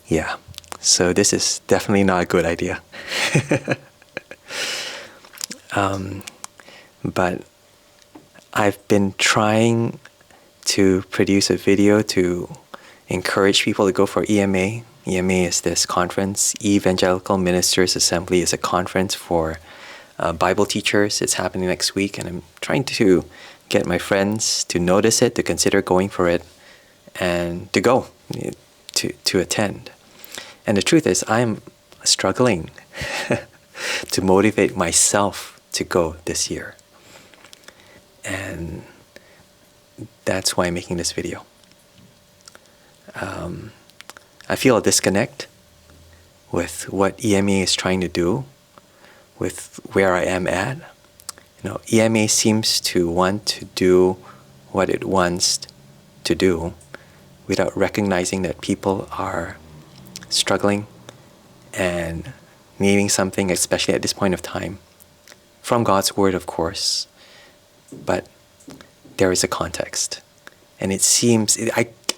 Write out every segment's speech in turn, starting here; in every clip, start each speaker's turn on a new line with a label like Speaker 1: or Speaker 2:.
Speaker 1: Yeah, so this is definitely not a good idea. But I've been trying to produce a video to encourage people to go for EMA. EMA is this conference. Evangelical Ministers Assembly is a conference for Bible teachers. It's happening next week, and I'm trying to get my friends to notice it, to consider going for it, and to go, to attend. And the truth is, I'm struggling to motivate myself to go this year. And that's why I'm making this video. I feel a disconnect with what EMA is trying to do, with where I am at. EMA seems to want to do what it wants to do without recognizing that people are struggling and needing something, especially at this point of time, from God's Word, of course. But there is a context. And it seems,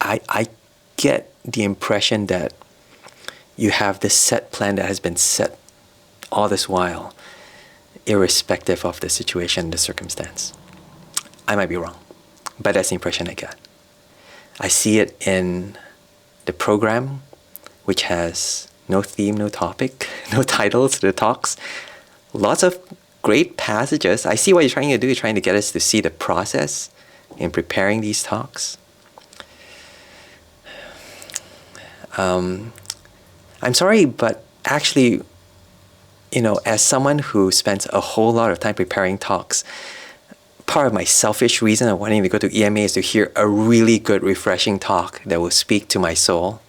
Speaker 1: I get the impression that you have this set plan that has been set all this while, irrespective of the situation, the circumstance. I might be wrong, but that's the impression I get. I see it in the program, which has no theme, no topic, no titles to the talks. Lots of great passages. I see what you're trying to do. You're trying to get us to see the process in preparing these talks. I'm sorry, but actually, as someone who spends a whole lot of time preparing talks, part of my selfish reason of wanting to go to EMA is to hear a really good, refreshing talk that will speak to my soul.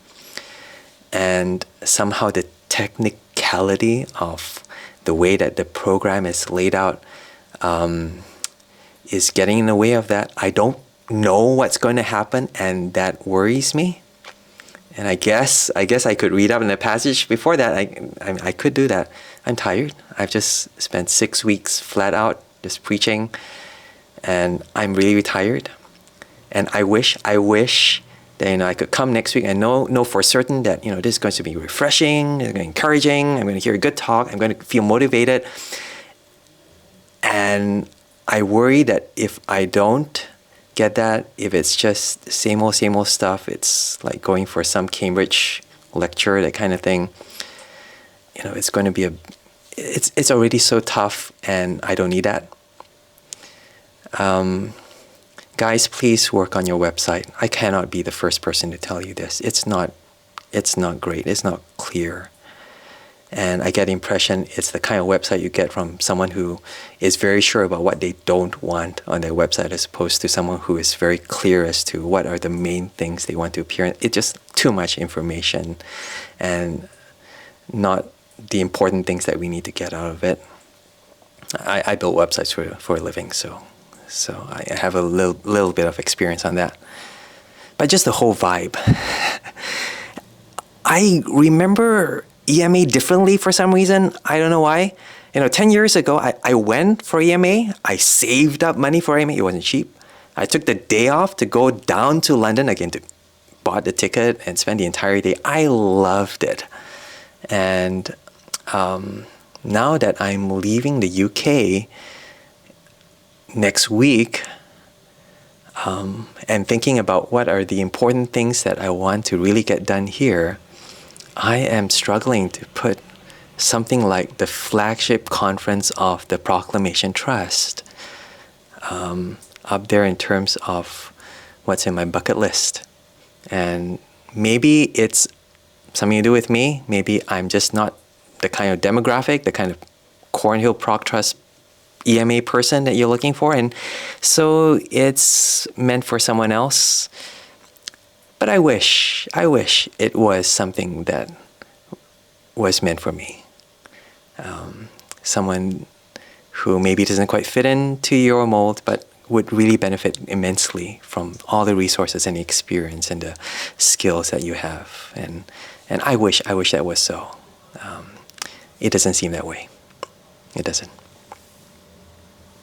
Speaker 1: And somehow the technicality of the way that the program is laid out is getting in the way of that. I don't know what's going to happen, and that worries me. And I guess I could read up in the passage before that. I could do that. I'm tired. I've just spent 6 weeks flat out just preaching, and I'm really tired. And I wish that I could come next week and know for certain that this is going to be refreshing, it's going to be encouraging. I'm going to hear a good talk. I'm going to feel motivated. And I worry that if I don't get that, if it's just same old stuff, it's like going for some Cambridge lecture, that kind of thing. It's going to be it's already so tough, and I don't need that. Guys, please work on your website. I cannot be the first person to tell you this. It's not great. It's not clear. And I get the impression it's the kind of website you get from someone who is very sure about what they don't want on their website, as opposed to someone who is very clear as to what are the main things they want to appear in. It's just too much information and not the important things that we need to get out of it. I build websites for a living, so I have a little bit of experience on that. But just the whole vibe. I remember EMA differently for some reason. I don't know why. 10 years ago, I went for EMA. I saved up money for EMA. It wasn't cheap. I took the day off to go down to London again, to bought the ticket and spent the entire day. I loved it. And now that I'm leaving the UK next week, and thinking about what are the important things that I want to really get done here, I am struggling to put something like the flagship conference of the Proclamation Trust up there in terms of what's in my bucket list. And maybe it's something to do with me. Maybe I'm just not the kind of demographic, the kind of Cornhill Proc Trust EMA person that you're looking for. And so it's meant for someone else. But I wish it was something that was meant for me. Someone who maybe doesn't quite fit into your mold, but would really benefit immensely from all the resources and the experience and the skills that you have. And I wish that was so. It doesn't seem that way. It doesn't.